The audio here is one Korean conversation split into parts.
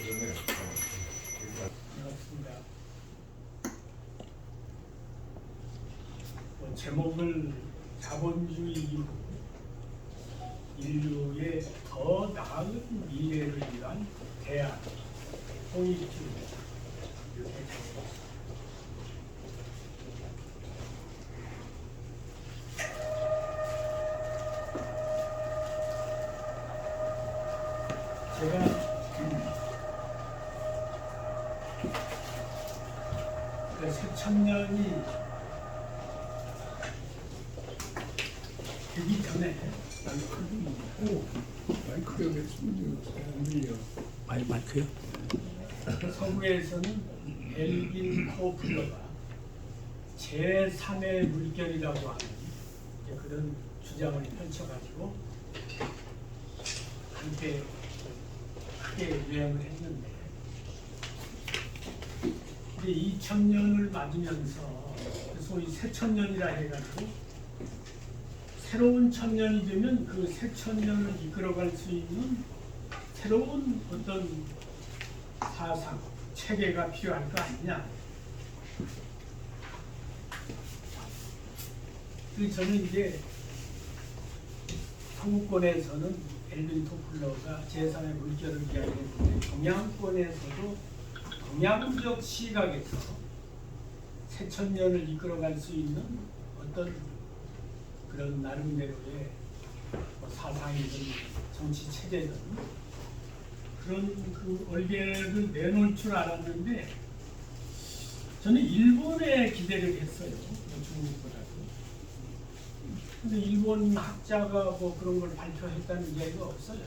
반갑습니다. 제목을 자본주의 이후 인류의 더 나은 미래를 위한 대안 통일주의 이렇게 적었습니다. 제가 새천년이 되기 전에 마이크가 왜 안 들려? 마이크요? 서구에서는 엘빈 토플러가 제3의 물결이라고 하는 그런 주장을 펼쳐가지고 한때 크게 유행을 했는데, 근데 2000년을 맞으면서 소위 새천년이라 해가지고 새로운 천년이 되면 그 새천년을 이끌어갈 수 있는 새로운 어떤 사상, 체계가 필요할 거 아니냐. 그래서 저는 이제 서구권에서는 엘빈 토플러가 제3의 물결을 이야기했는데, 동양권에서도 동양적 시각에서 새천년을 이끌어갈 수 있는 어떤 그런 나름대로의 사상이든 정치 체제든 그런 그 얼개를 내놓을 줄 알았는데, 저는 일본에 기대를 했어요. 중국보다도. 근데 일본 학자가 뭐 그런 걸 발표했다는 이야기가 없어요.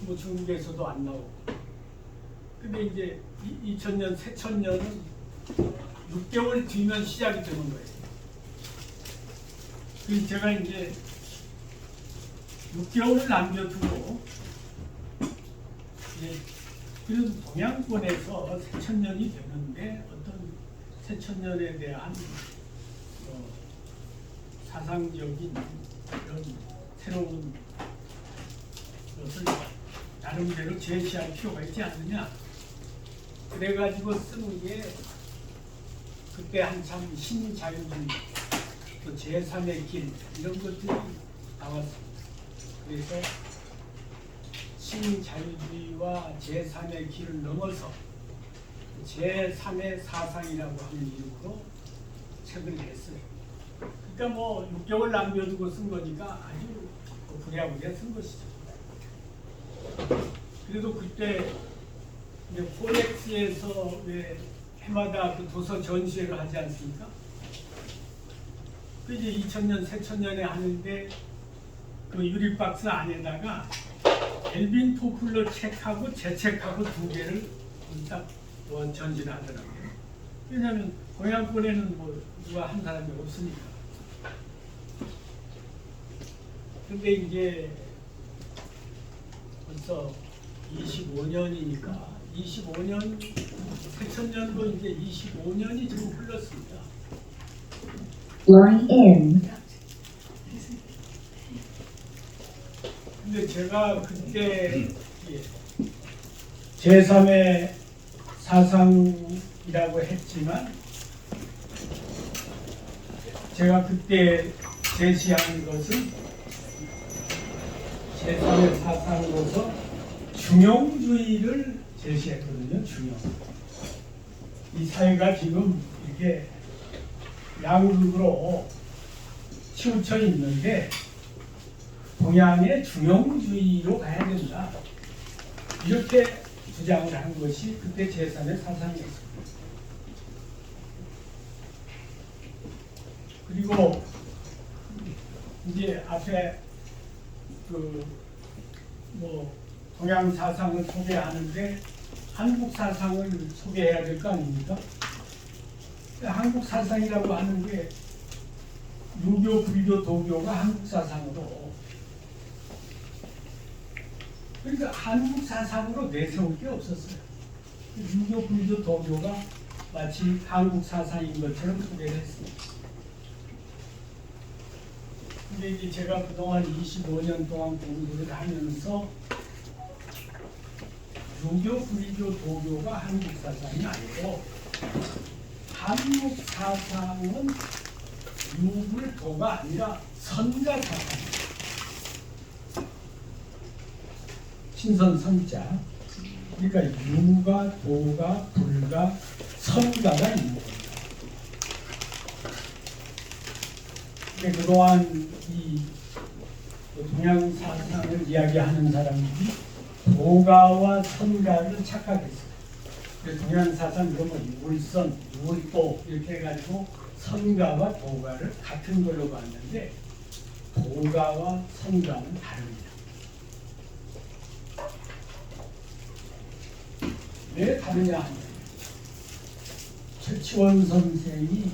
뭐 중국에서도 안 나오고. 근데 이제 2000년, 새천년은 6개월 뒤면 시작이 되는 거예요. 그래서 제가 이제 6개월을 남겨두고, 그래도 동양권에서 새천년이 되는데 어떤 새천년에 대한 사상적인 그런 새로운 것을 나름대로 제시할 필요가 있지 않느냐. 그래가지고 쓴 게 그때 한참 신자유주의, 또 제3의 길 이런 것들이 나왔습니다. 그래서 신자유주의와 제3의 길을 넘어서 제3의 사상이라고 하는 이름으로 책을 냈어요. 그러니까 뭐 6개월 남겨두고 쓴 거니까 아주 부랴부랴 쓴 것이죠. 그래도 그때 포렉스에서 왜 해마다 그 도서 전시회를 하지 않습니까? 그 이제 2000년, 새천년에 하는데 그 유리박스 안에다가 엘빈 토플러 책하고 제 책하고 두 개를 딱 전시를 하더라고요. 왜냐하면 동양권에는 뭐 누가 한 사람이 없으니까. 근데 이제 벌써 25년이니까 25년, 새천년도 이제 25년이 지금 흘렀습니다. Line in. 근데 제가 그때 제3의 사상이라고 했지만, 제가 그때 제시한 것은 제3의 사상으로서 중용주의를 제시했거든요. 중용. 이 사회가 지금 이렇게 양극으로 치우쳐 있는데 동양의 중용주의로 가야 된다. 이렇게 주장을 한 것이 그때 제3의 사상이었습니다. 그리고 이제 앞에 뭐 동양 사상을 소개하는데 한국 사상을 소개해야 될 거 아닙니까? 한국 사상이라고 하는 게 유교, 불교, 도교가 한국 사상으로, 그러니까 한국 사상으로 내세울 게 없었어요. 유교, 불교, 도교가 마치 한국 사상인 것처럼 소개를 했습니다. 근데 이제 제가 그동안 25년 동안 공부를 하면서 유교, 불교, 도교가 한국 사상이 아니고 한국 사상은 유불도가 아니라 선가 사상입니다. 신선 선자. 그러니까 유가, 도가, 불가, 선가가 있는 겁니다. 근데 그동안 이 동양 사상을 이야기하는 사람들이 도가와 선가를 착각했어요. 그래서 동양 사상 그러면 유불선, 유불도 이렇게 해가지고 선가와 도가를 같은 걸로 봤는데 도가와 선가는 다릅니다. 왜 다르냐 하면 최치원 선생이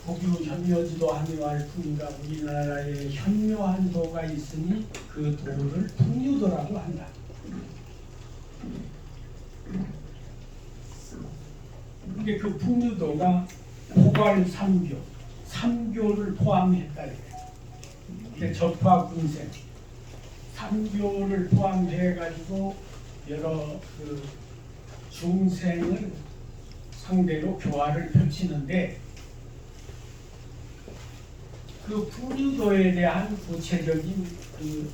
국유 현묘지도 한유할풍이가 우리나라에 현묘한 도가 있으니 그 도를 풍류도라고 한다. 근데 그 풍류도가 포괄 삼교, 삼교를 포함했다 이거예요. 근데 접화 군생, 삼교를 포함해가지고 여러 그 중생을 상대로 교화를 펼치는데 그 풍류도에 대한 구체적인 그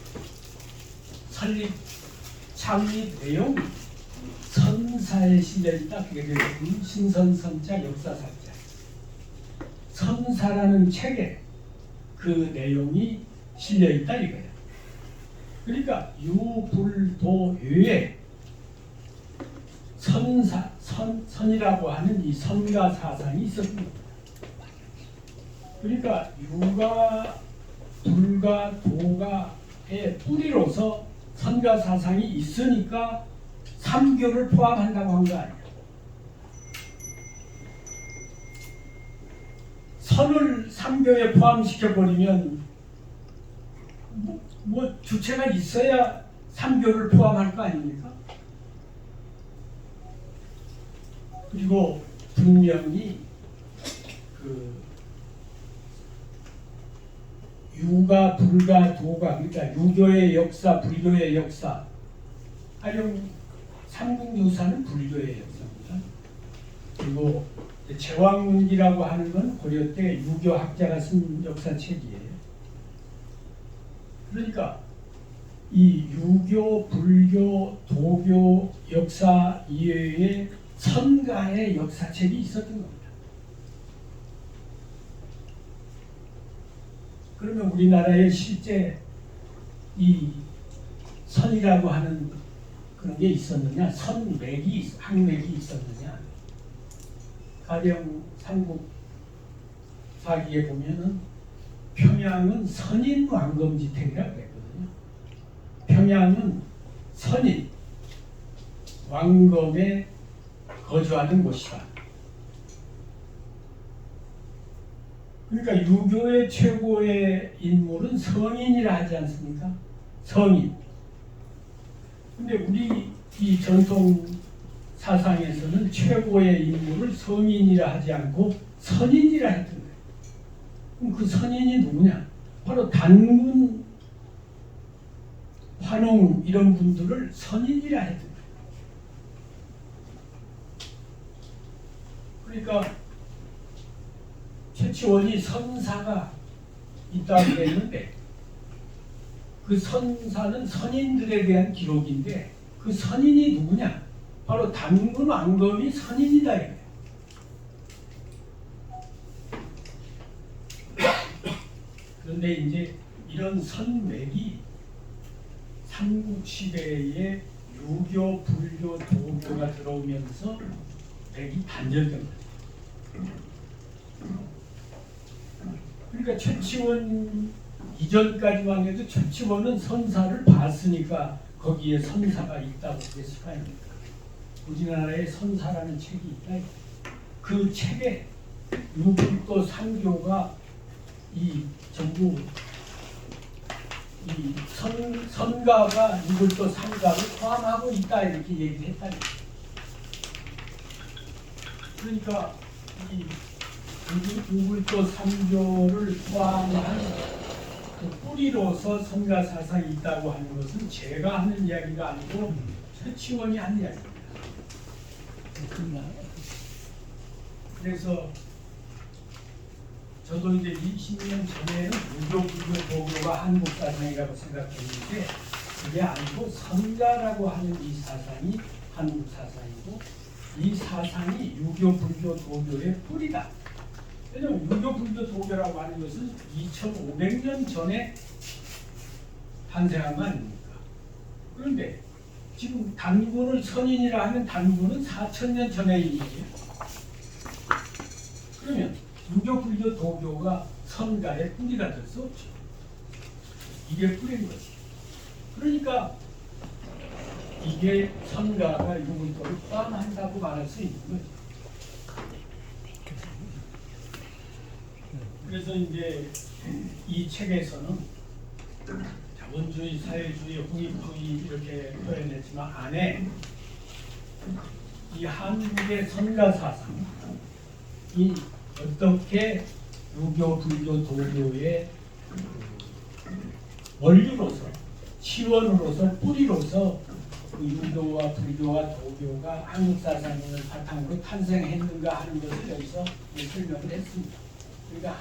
설립 창립 내용이 선사에 실려있다. 그게 되거든요. 신선선자 역사사자. 선사라는 책에 그 내용이 실려있다 이거예요. 그러니까 유불도유에 선이라고 하는 이 선가 사상이 있었습니다. 그러니까 유가, 불가, 도가의 뿌리로서 선가 사상이 있으니까 삼교를 포함한다고 한 거 아니에요. 선을 삼교에 포함시켜버리면 뭐 주체가 있어야 삼교를 포함할 거 아닙니까? 그리고 분명히 그 유가, 불가, 도가, 그러니까 유교의 역사, 불교의 역사, 가령 삼국유사는 불교의 역사입니다. 그리고 제왕문기라고 하는 건 고려 때 유교 학자가 쓴 역사책이에요. 그러니까 이 유교, 불교, 도교 역사 이외에 선가의 역사책이 있었던 겁니다. 그러면 우리나라에 실제 이 선이라고 하는 그런 게 있었느냐? 선맥이, 학맥이 있었느냐? 가령 삼국사기에 보면은 평양은 선인 왕검지택이라고 했거든요. 평양은 선인 왕검에 거주하는 곳이다. 그러니까 유교의 최고의 인물은 성인이라 하지 않습니까? 성인. 근데 우리 이 전통 사상에서는 최고의 인물을 성인이라 하지 않고 선인이라 했던 거예요. 그럼 그 선인이 누구냐? 바로 단군, 환웅 이런 분들을 선인이라 했던 거예요. 그러니까 최치원이 선사가 있다고 했는데 그 선사는 선인들에 대한 기록인데 그 선인이 누구냐? 바로 단군 왕검이 선인이다 이거예요. 그런데 이제 이런 선맥이 삼국시대에 유교, 불교, 도교가 들어오면서 맥이 단절된 거죠. 그러니까 최치원 이전까지만 해도 최치원은 선사를 봤으니까 거기에 선사가 있다고 했을 거 아닙니까? 우리나라에 선사라는 책이 있다. 그 책에 유불도 삼교가 이 전부 이 선가가 유불도 삼가를 포함하고 있다 이렇게 얘기했다. 그러니까 이 유불도 삼교를 포함한 그 뿌리로서 선가 사상이 있다고 하는 것은 제가 하는 이야기가 아니고 최치원이 한 이야기입니다. 그래서 저도 이제 20년 전에는 유교, 불교, 도교가 한국 사상이라고 생각했는데 그게 아니고 선가라고 하는 이 사상이 한국 사상이고 이 사상이 유교, 불교, 도교의 뿌리다. 왜냐하면 유교, 불교, 도교라고 하는 것은 2500년 전에 탄생한 거 아닙니까? 그런데 지금 단군을 선인이라 하면 단군은 4000년 전의 일이에요. 그러면 유교, 불교, 도교가 선가의 뿌리가 될 수 없죠. 이게 뿌리인 거지. 그러니까 이게 선가가 유물도를 포함한다고 말할 수 있는 거죠. 그래서 이제 이 책에서는 자본주의, 사회주의, 홍익주의 이렇게 표현했지만 안에 이 한국의 선가 사상이 어떻게 유교, 불교, 도교의 원류로서, 치원으로서, 뿌리로서 그 유교와 불교와 도교가 한국 사상을 바탕으로 탄생했는가 하는 것을 여기서 설명을 했습니다. 그러니까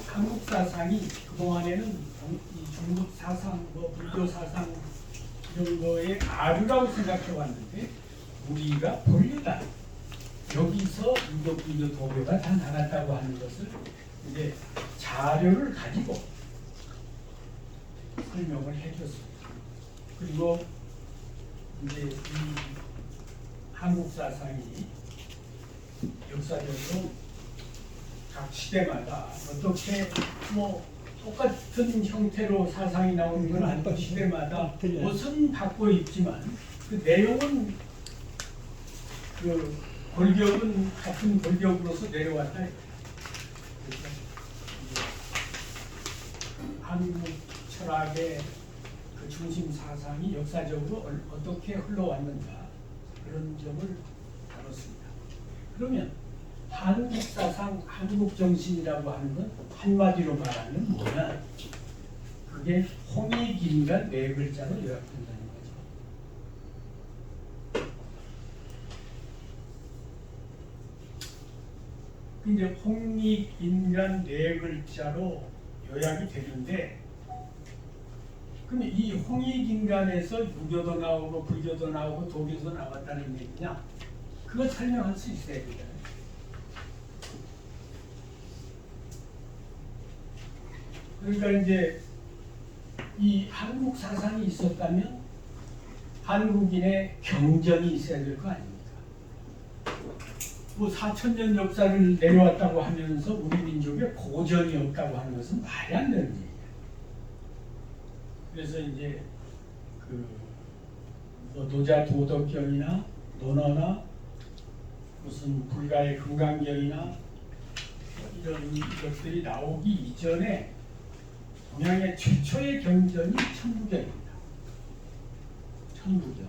한국 사상이 그동안에는 이 중국 사상, 불교 사상 이런 거에 아류라고 생각해 왔는데 우리가 본류다. 여기서 유교, 불교, 도교가 다 나갔다고 하는 것을 이제 자료를 가지고 설명을 해줬습니다. 그리고 이제 이 한국 사상이 역사적으로 각 시대마다 어떻게 똑같은 형태로 사상이 나오는 건 아니고 시대마다 옷은 바꿔 입지만 그 내용은 그 골격은 같은 골격으로서 내려왔다. 그래서 한국 철학의 그 중심 사상이 역사적으로 어떻게 흘러왔는가 그런 점을 다뤘습니다. 그러면 한국 사상, 한국 정신이라고 하는 건 한마디로 말하면 뭐냐? 그게 홍익인간 네 글자로 요약된다는 거죠. 이제 홍익인간 네 글자로 요약이 되는데, 그럼 이 홍익인간에서 유교도 나오고 불교도 나오고 도교도 나왔다는 얘기냐? 그거 설명할 수 있어야 되잖아요. 그러니까 이제 이 한국 사상이 있었다면 한국인의 경전이 있어야 될 거 아닙니까? 4000년 역사를 내려왔다고 하면서 우리 민족의 고전이 없다고 하는 것은 말이 안 되는 얘기예요. 그래서 이제 노자 도덕경이나 논어나 무슨 불가의 금강경이나 이런 것들이 나오기 이전에 동양의 최초의 경전이 천부경입니다. 천부경.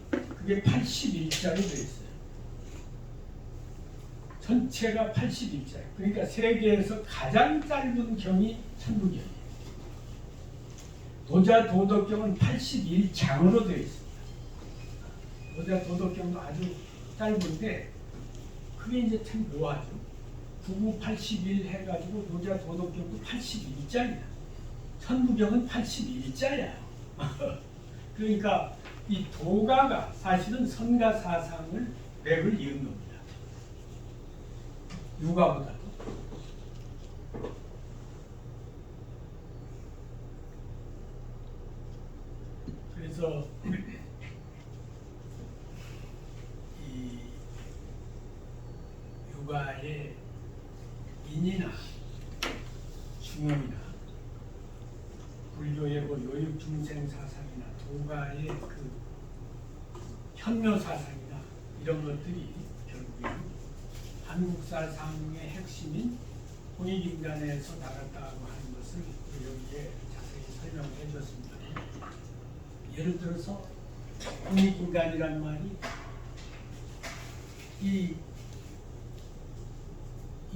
그게 81자로 되어 있어요. 전체가 81자예요. 그러니까 세계에서 가장 짧은 경이 천부경이에요. 노자 도덕경은 81장으로 되어 있습니다. 노자 도덕경도 아주 짧은데 그게 이제 참 묘하죠. 9981 해가지고 노자 도덕경도 81자입니다. 천부경은 81자야. 그러니까 이 도가가 사실은 선가 사상을 맥을 이은 겁니다. 유가보다도. 그래서 이 유가의 인이나 중용이나 불교의 요육중생 사상이나 도가의 그 현묘 사상이나 이런 것들이 결국에는 한국 사상의 핵심인 홍익인간에서 나갔다고 하는 것을 여기에 자세히 설명해 줬습니다. 예를 들어서 홍익인간이란 말이 이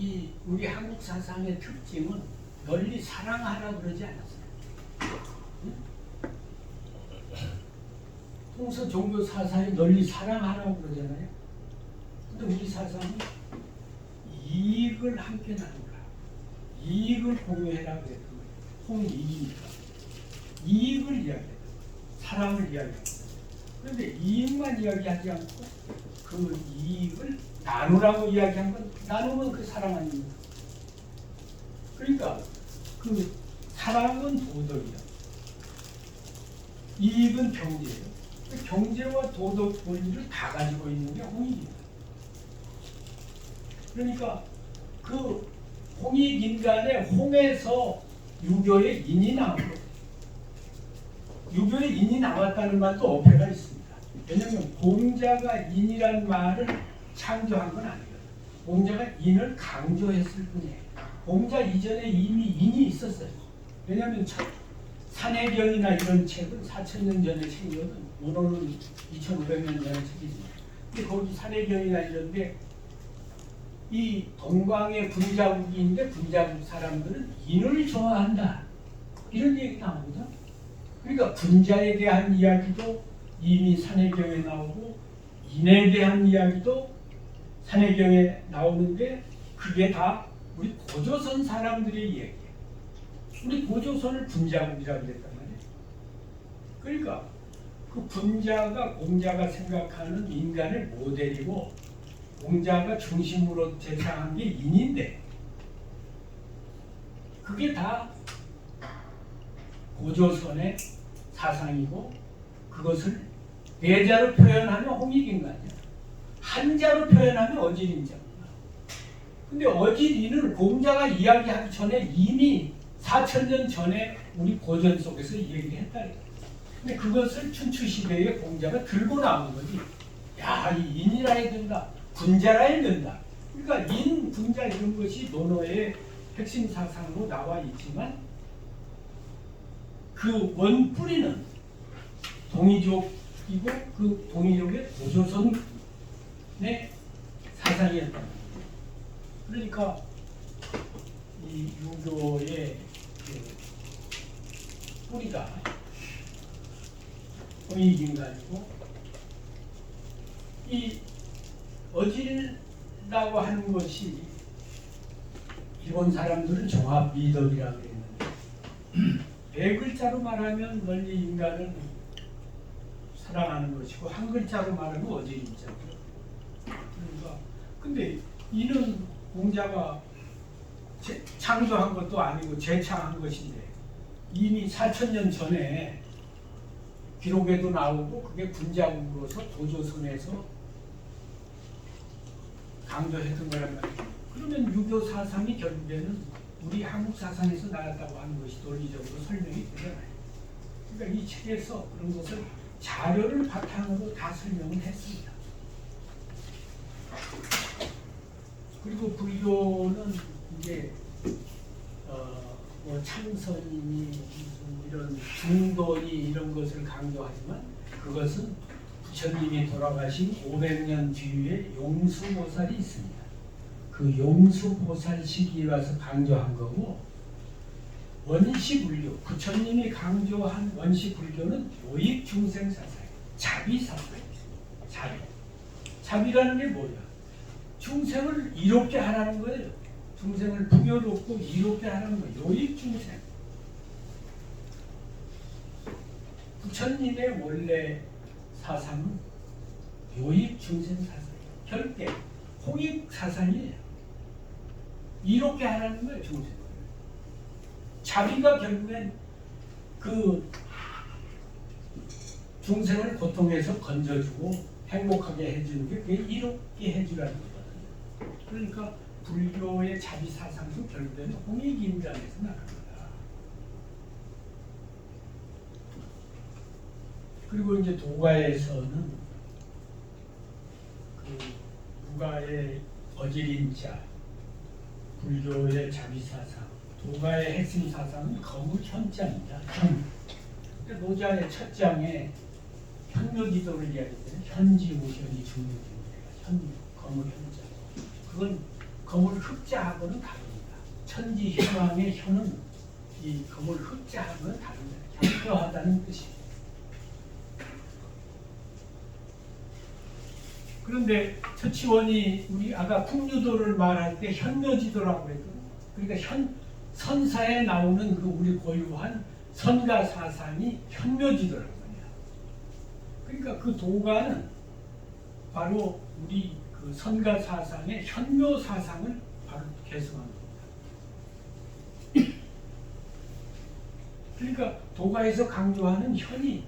이 우리 한국 사상의 특징은 널리 사랑하라 그러지 않았어요. 응? 동서 종교 사상이 널리 사랑하라고 그러잖아요. 근데 우리 사상은 이익을 함께 나누라, 이익을 공유해라 그랬던 거예요. 홍이익이니까 이익을 이야기해요. 사랑을 이야기합니다. 그런데 이익만 이야기하지 않고 그 이익을 나누라고 이야기한 건 나누면 그 사랑 아닙니까? 그러니까 그 사랑은 도덕이야. 이익은 경제예요. 경제와 도덕 본질을 다 가지고 있는 게 홍익입니다. 그러니까 그 홍익인간의 홍에서 유교의 인이 나온 거예요. 유교의 인이 나왔다는 말도 어폐가 있습니다. 왜냐하면 공자가 인이라는 말을 창조한 건 아니에요. 공자가 인을 강조했을 뿐이에요. 공자 이전에 이미 인이 있었어요. 왜냐하면 산해경이나 이런 책은 4,000년 전의 책이거든. 문호는 2,500년 전의 책이지. 근데 거기 산해경이나 이런데 이 동방의 분자국인데 분자국 사람들은 인을 좋아한다. 이런 얘기 나오거든. 그러니까 분자에 대한 이야기도 이미 산해경에 나오고 인에 대한 이야기도 산해경에 나오는데 그게 다 우리 고조선 사람들의 얘기예요. 우리 고조선을 분자국이라고 그랬단 말이에요. 그러니까 그 분자가 공자가 생각하는 인간의 모델이고 공자가 중심으로 제창한 게 인인데 그게 다 고조선의 사상이고 그것을 대자로 표현하면 홍익인간이야. 한자로 표현하면 어질인자구나. 근데 어질인은 공자가 이야기하기 전에 이미 4,000년 전에 우리 고전 속에서 얘기를 했다. 근데 그것을 춘추시대에 공자가 들고 나온 거지. 야, 이 인이라 해야 된다. 분자라 해야 된다. 그러니까 인, 분자 이런 것이 논어의 핵심 사상으로 나와 있지만 그 원뿌리는 동이족이고 그 동이족의 고조선의 사상이었단 말이에요. 그러니까 이 유교의 그 뿌리가 홍익인간이고 이 어질다고 하는 것이 일본 사람들은 종합 미덕이라고 그랬는데 네 글자로 말하면 널리 인간을 사랑하는 것이고 한 글자로 말하면 어질인자죠. 그러니까 근데 이는 공자가 창조한 것도 아니고 제창한 것인데 이미 4,000년 전에 기록에도 나오고 그게 분자국으로서 도조선에서 강조했던 거란 말이에요. 그러면 유교 사상이 결국에는 우리 한국 사상에서 나왔다고 하는 것이 논리적으로 설명이 되잖아요. 그러니까 이 책에서 그런 것을 자료를 바탕으로 다 설명을 했습니다. 그리고 불교는 이제 뭐 참선이니 이런 중도니 이런 것을 강조하지만 그것은 부처님이 돌아가신 500년 뒤에 용수보살이 있습니다. 그 용수보살 시기에 와서 강조한 거고 원시불교, 부처님이 강조한 원시불교는 요익중생사상이에요. 자비사상이에요. 자비. 자비라는 게 뭐야? 중생을 이롭게 하라는 거예요. 중생을 풍요롭고 이롭게 하라는 거예요. 요익중생. 부처님의 원래 사상은 요익중생 사상이에요. 결계, 홍익 사상이에요. 이롭게 하라는 거예요, 중생을. 자비가 결국엔 그 중생을 고통에서 건져주고 행복하게 해주는 게 그게 이롭게 해주라는 거거든요. 그러니까 불교의 자비 사상도 결국에는 홍익인간에서 나갑니다. 그리고 이제 도가에서는 그 부가의 어질인자, 불교의 자비 사상, 도가의 핵심 사상은 거무현자입니다. 노자의 첫 장에 현묘기도를 이야기해요. 현지무현이 중요합니다. 거무현자. 그건 거물 흑자하고는 다릅니다. 천지 현황의 현은 이 거물 흑자하고는 다릅니다. 현저하다는 뜻입니다. 그런데 처치원이 우리 아까 풍류도를 말할 때 현묘지도라고 했거든요. 그러니까 선사에 나오는 그 우리 고유한 선가사상이 현묘지도라는 거예요. 그러니까 그 도가는 바로 우리 그 선가사상의 현묘사상을 바로 계승한 겁니다. 그러니까 도가에서 강조하는 현이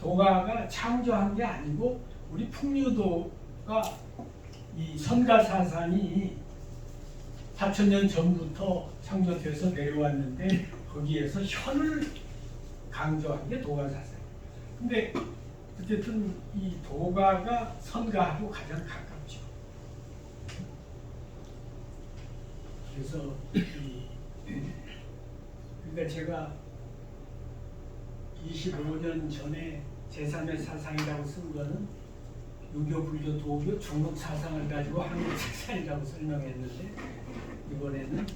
도가가 창조한 게 아니고 우리 풍류도가 이 선가사상이 4,000년 전부터 창조돼서 내려왔는데 거기에서 현을 강조한 게 도가사상이에요. 근데 어쨌든 이 도가가 선가하고 가장 가깝죠. 그래서 그러니까 제가 25년 전에 제3의 사상이라고 쓴 거는 유교, 불교, 도교, 중국 사상을 가지고 한국 사상이라고 설명했는데 이번에는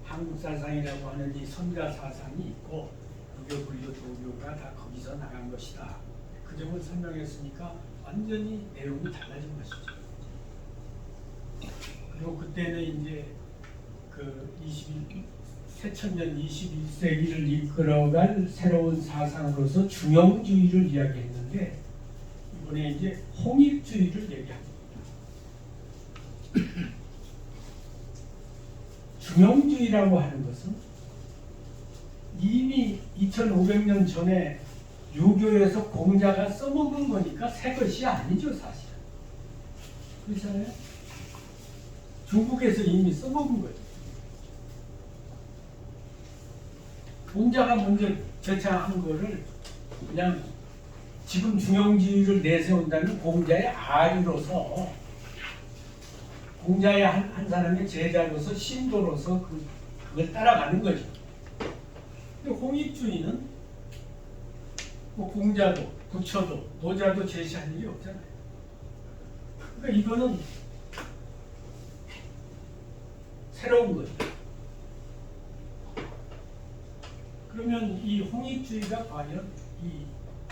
한국 사상이라고 하는 이 선가 사상이 있고 유교, 불교, 도교가 다 거기서 나간 것이다. 그 점을 설명했으니까 완전히 내용이 달라진 것이죠. 그리고 그때는 이제 그 새천년 21세기를 이끌어갈 새로운 사상으로서 중형주의를 이야기했는데 이번에 이제 홍익주의를 얘기합니다. 중형주의라고 하는 것은 이미 2500년 전에 유교에서 공자가 써먹은 거니까 새 것이 아니죠, 사실. 그렇잖아요? 중국에서 이미 써먹은 거죠. 공자가 먼저 제창한 거를 그냥 지금 중형주의를 내세운다는 공자의 아류로서 공자의 한 사람의 제자로서 신도로서 그걸 따라가는 거죠. 근데 홍익주의는 뭐 공자도 부처도 노자도 제시한 일이 없잖아요. 그러니까 이거는 새로운 거죠. 그러면 이 홍익주의가 과연 이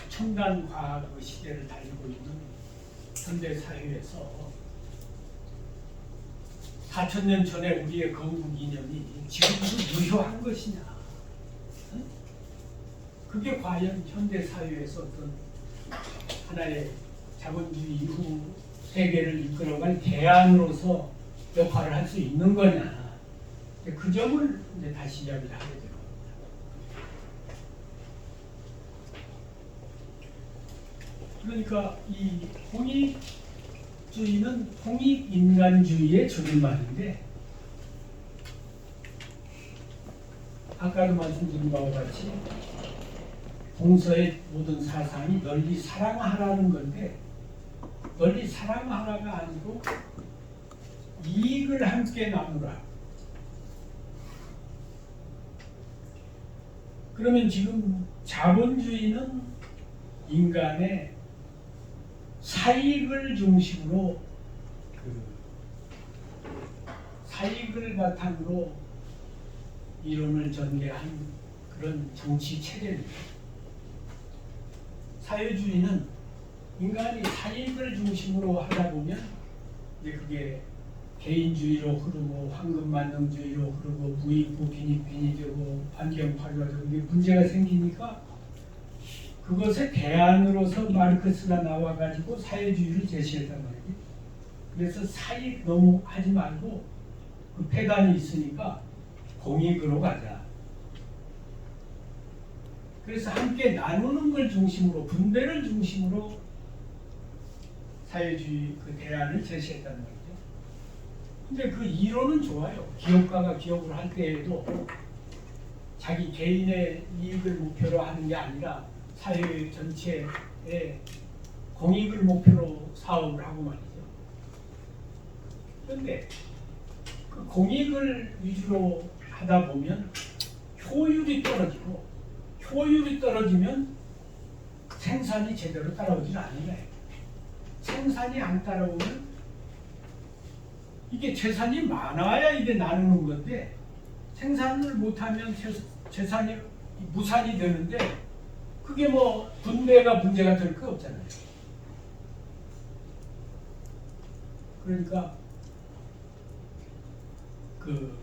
첨단 과학 시대를 달리고 있는 현대 사회에서 4,000년 전에 우리의 건국 이념이 지금도 유효한 것이냐? 그게 과연 현대 사회에서 어떤 하나의 자본주의 이후 세계를 이끌어갈 대안으로서 역할을 할 수 있는 거냐? 그 점을 이제 다시 이야기를 하게 됩니다. 그러니까 이 홍익주의는 홍익인간주의의 줄임말인데 아까도 말씀드린 바와 같이 동서의 모든 사상이 널리 사랑하라는 건데 널리 사랑하라가 아니고 이익을 함께 나누라. 그러면 지금 자본주의는 인간의 사익을 중심으로 사익을 바탕으로 이론을 전개한 그런 정치 체제입니다. 사회주의는 인간이 사익을 중심으로 하다 보면 이제 그게 개인주의로 흐르고 황금만능주의로 흐르고 부익부 빈익빈이 되고 환경 파괴가 되고 이게 문제가 생기니까 그것의 대안으로서 마르크스가 나와가지고 사회주의를 제시했단 말이에요. 그래서 사익 너무 하지 말고 그 폐단이 있으니까 공익으로 가자. 그래서 함께 나누는 걸 중심으로 분배를 중심으로 사회주의 그 대안을 제시했다는 거죠. 근데 그 이론은 좋아요. 기업가가 기업을 할 때에도 자기 개인의 이익을 목표로 하는 게 아니라 사회 전체의 공익을 목표로 사업을 하고 말이죠. 그런데 그 공익을 위주로 하다 보면 효율이 떨어지고 효율이 떨어지면 생산이 제대로 따라오지 않는 거예요. 생산이 안 따라오면 이게 재산이 많아야 이게 나누는 건데 생산을 못하면 재산이 무산이 되는데 그게 뭐 분배가 문제가 될 거 없잖아요. 그러니까 그